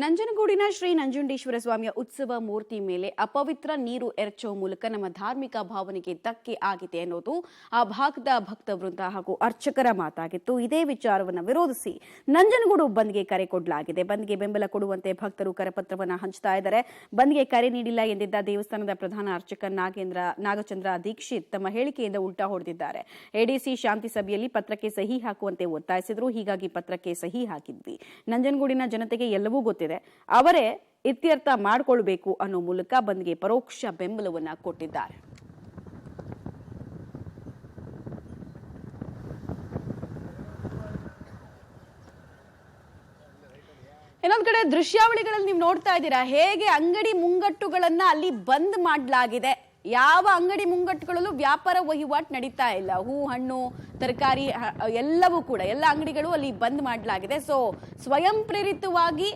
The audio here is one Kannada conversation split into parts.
ನಂಜನಗೂಡಿನ ಶ್ರೀ ನಂಜುಂಡೇಶ್ವರ ಸ್ವಾಮಿಯ ಉತ್ಸವ ಮೂರ್ತಿ ಮೇಲೆ ಅಪವಿತ್ರ ನೀರು ಎರಚುವ ಮೂಲಕ ನಮ್ಮ ಧಾರ್ಮಿಕ ಭಾವನೆಗೆ ಧಕ್ಕೆ ಆಗಿದೆ ಅನ್ನೋದು ಆ ಭಾಗದ ಭಕ್ತ ವೃಂದ ಹಾಗೂ ಅರ್ಚಕರ ಮಾತಾಗಿತ್ತು. ಇದೇ ವಿಚಾರವನ್ನು ವಿರೋಧಿಸಿ ನಂಜನಗೂಡು ಬಂದ್ಗೆ ಕರೆ ಕೊಡಲಾಗಿದೆ. ಬಂದ್ಗೆ ಬೆಂಬಲ ಕೊಡುವಂತೆ ಭಕ್ತರು ಕರಪತ್ರವನ್ನು ಹಂಚ್ತಾ ಇದ್ದಾರೆ. ಬಂದ್ಗೆ ಕರೆ ನೀಡಿಲ್ಲ ಎಂದಿದ್ದ ದೇವಸ್ಥಾನದ ಪ್ರಧಾನ ಅರ್ಚಕ ನಾಗಚಂದ್ರ ದೀಕ್ಷಿತ್ ತಮ್ಮ ಹೇಳಿಕೆಯಿಂದ ಉಲ್ಟಾ ಹೊಡೆದಿದ್ದಾರೆ. ಎಡಿಸಿ ಶಾಂತಿ ಸಭೆಯಲ್ಲಿ ಪತ್ರಕ್ಕೆ ಸಹಿ ಹಾಕುವಂತೆ ಒತ್ತಾಯಿಸಿದ್ರು. ಹೀಗಾಗಿ ಪತ್ರಕ್ಕೆ ಸಹಿ ಹಾಕಿದ್ವಿ. ನಂಜನಗೂಡಿನ ಜನತೆಗೆ ಎಲ್ಲವೂ ಗೊತ್ತಿದೆ, ಅವರೇ ಇತ್ಯರ್ಥ ಮಾಡಿಕೊಳ್ಳಬೇಕು ಅನ್ನೋ ಮೂಲಕ ಬಂದ್ಗೆ ಪರೋಕ್ಷ ಬೆಂಬಲವನ್ನ ಕೊಟ್ಟಿದ್ದಾರೆ. ಇನ್ನೊಂದು ಕಡೆ ದೃಶ್ಯಾವಳಿಗಳಲ್ಲಿ ನೀವು ನೋಡ್ತಾ ಇದ್ದೀರಾ ಹೇಗೆ ಅಂಗಡಿ ಮುಂಗಟ್ಟುಗಳನ್ನ ಅಲ್ಲಿ ಬಂದ್ ಮಾಡಲಾಗಿದೆ. ಯಾವ ಅಂಗಡಿ ಮುಂಗಟ್ಟುಗಳಲ್ಲೂ ವ್ಯಾಪಾರ ವಹಿವಾಟು ನಡೀತಾ ಇಲ್ಲ. ಹೂ, ಹಣ್ಣು, ತರಕಾರಿ ಎಲ್ಲವೂ ಕೂಡ ಎಲ್ಲ ಅಂಗಡಿಗಳು ಅಲ್ಲಿ ಬಂದ್ ಮಾಡಲಾಗಿದೆ. ಸೊ ಸ್ವಯಂ ಪ್ರೇರಿತವಾಗಿ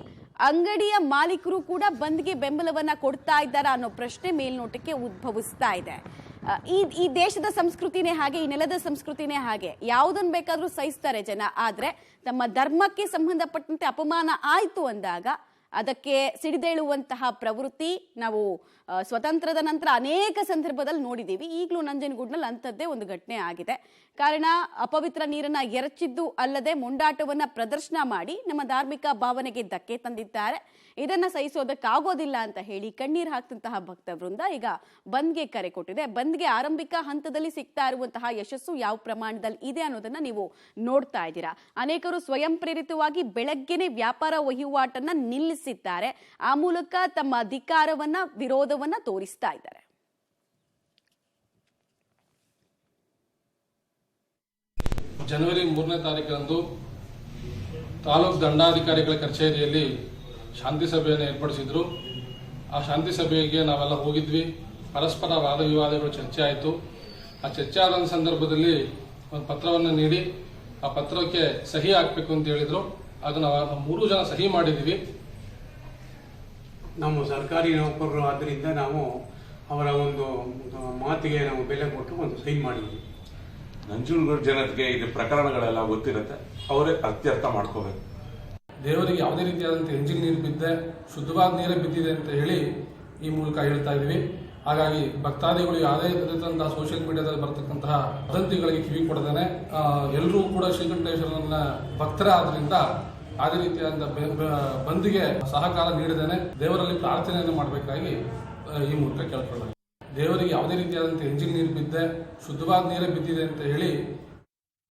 ಅಂಗಡಿಯ ಮಾಲೀಕರು ಕೂಡ ಬಂದ್ಗೆ ಬೆಂಬಲವನ್ನ ಕೊಡ್ತಾ ಇದ್ದಾರಾ ಅನ್ನೋ ಪ್ರಶ್ನೆ ಮೇಲ್ನೋಟಕ್ಕೆ ಉದ್ಭವಿಸ್ತಾ ಇದೆ. ಈ ದೇಶದ ಸಂಸ್ಕೃತಿನೇ ಹಾಗೆ, ಈ ನೆಲದ ಸಂಸ್ಕೃತಿನೇ ಹಾಗೆ. ಯಾವುದನ್ನು ಬೇಕಾದ್ರೂ ಸಹಿಸ್ತಾರೆ ಜನ. ಆದ್ರೆ ತಮ್ಮ ಧರ್ಮಕ್ಕೆ ಸಂಬಂಧಪಟ್ಟಂತೆ ಅಪಮಾನ ಆಯ್ತು ಅಂದಾಗ ಅದಕ್ಕೆ ಸಿಡಿದೇಳುವಂತಹ ಪ್ರವೃತ್ತಿ ನಾವು ಸ್ವತಂತ್ರದ ನಂತರ ಅನೇಕ ಸಂದರ್ಭದಲ್ಲಿ ನೋಡಿದ್ದೀವಿ. ಈಗಲೂ ನಂಜನಗೂಡಿನಲ್ಲಿ ಅಂಥದ್ದೇ ಒಂದು ಘಟನೆ ಆಗಿದೆ. ಕಾರಣ ಅಪವಿತ್ರ ನೀರನ್ನ ಎರಚಿದ್ದು ಅಲ್ಲದೆ ಮೊಂಡಾಟವನ್ನ ಪ್ರದರ್ಶನ ಮಾಡಿ ನಮ್ಮ ಧಾರ್ಮಿಕ ಭಾವನೆಗೆ ಧಕ್ಕೆ ತಂದಿದ್ದಾರೆ. ಇದನ್ನ ಸಹಿಸೋದಕ್ಕಾಗೋದಿಲ್ಲ ಅಂತ ಹೇಳಿ ಕಣ್ಣೀರು ಹಾಕ್ತಂತಹ ಭಕ್ತ ವೃಂದ ಈಗ ಬಂದ್ಗೆ ಕರೆ ಕೊಟ್ಟಿದೆ. ಬಂದ್ಗೆ ಆರಂಭಿಕ ಹಂತದಲ್ಲಿ ಸಿಗ್ತಾ ಇರುವಂತಹ ಯಶಸ್ಸು ಯಾವ ಪ್ರಮಾಣದಲ್ಲಿ ಇದೆ ಅನ್ನೋದನ್ನ ನೀವು ನೋಡ್ತಾ ಇದ್ದೀರಾ. ಅನೇಕರು ಸ್ವಯಂ ಪ್ರೇರಿತವಾಗಿ ಬೆಳಗ್ಗೆನೆ ವ್ಯಾಪಾರ ವಹಿವಾಟನ್ನ ನಿಲ್ಲಿಸಿದ್ದಾರೆ. ಆ ಮೂಲಕ ತಮ್ಮ ಅಧಿಕಾರವನ್ನ, ವಿರೋಧವನ್ನ ತೋರಿಸ್ತಾ ಇದ್ದಾರೆ. ಜನವರಿ 3ನೇ ತಾರೀಕರಂದು ತಾಲೂಕು ದಂಡಾಧಿಕಾರಿಗಳ ಕಚೇರಿಯಲ್ಲಿ ಶಾಂತಿ ಸಭೆಯನ್ನು ಏರ್ಪಡಿಸಿದ್ರು. ಆ ಶಾಂತಿ ಸಭೆಗೆ ನಾವೆಲ್ಲ ಹೋಗಿದ್ವಿ. ಪರಸ್ಪರ ವಾದ ವಿವಾದಗಳು ಚರ್ಚೆ ಆಯಿತು. ಆ ಚರ್ಚೆ ಆದ ಸಂದರ್ಭದಲ್ಲಿ ಒಂದು ಪತ್ರವನ್ನು ನೀಡಿ ಆ ಪತ್ರಕ್ಕೆ ಸಹಿ ಹಾಕಬೇಕು ಅಂತ ಹೇಳಿದ್ರು. ಅದನ್ನು ನಾವು 3 ಜನ ಸಹಿ ಮಾಡಿದ್ದೀವಿ. ನಾವು ಸರ್ಕಾರಿ ನೌಕರರು ಆದ್ದರಿಂದ ನಾವು ಅವರ ಒಂದು ಮಾತಿಗೆ ನಾವು ಬೆಲೆ ಕೊಟ್ಟು ಒಂದು ಸಹಿ ಮಾಡಿದ್ವಿ. ನಂಜನಗೂಡು ಜನತೆಗೆ ಇದು ಪ್ರಕರಣಗಳೆಲ್ಲ ಗೊತ್ತಿರುತ್ತೆ, ಅವರೇ ಅತ್ಯರ್ಥ ಮಾಡ್ಕೋಬೇಕು. ದೇವರಿಗೆ ಯಾವುದೇ ರೀತಿಯಾದಂಥ ಎಂಜಿನ್ ನೀರು ಬಿದ್ದೆ, ಶುದ್ಧವಾದ ನೀರೇ ಬಿದ್ದಿದೆ ಅಂತ ಹೇಳಿ ಈ ಮೂಲಕ ಹೇಳ್ತಾ ಇದ್ದೀವಿ. ಹಾಗಾಗಿ ಭಕ್ತಾದಿಗಳು ಯಾವುದೇ ರೀತಿಯಾದಂತಹ ಸೋಷಿಯಲ್ ಮೀಡಿಯಾದಲ್ಲಿ ಬರ್ತಕ್ಕಂತಹ ವದಂತಿಗಳಿಗೆ ಕಿವಿ ಕೊಡದೇನೆ ಎಲ್ಲರೂ ಕೂಡ ಶ್ರೀಕಂಠೇಶ್ವರನ ಭಕ್ತರ ಆದ್ರಿಂದ ಯಾವುದೇ ರೀತಿಯಾದಂಥ ಬಂದಿಗೆ ಸಹಕಾರ ನೀಡದೇನೆ ದೇವರಲ್ಲಿ ಪ್ರಾರ್ಥನೆಯನ್ನು ಮಾಡಬೇಕಾಗಿ ಈ ಮೂಲಕ ಕೇಳ್ಕೊಳ್ಳೋಣ. ದೇವರಿಗೆ ಯಾವುದೇ ರೀತಿಯಾದಂಥ ಎಂಜಿನ್ ನೀರು ಬಿದ್ದೆ, ಶುದ್ಧವಾದ ನೀರೇ ಬಿದ್ದಿದೆ ಅಂತ ಹೇಳಿ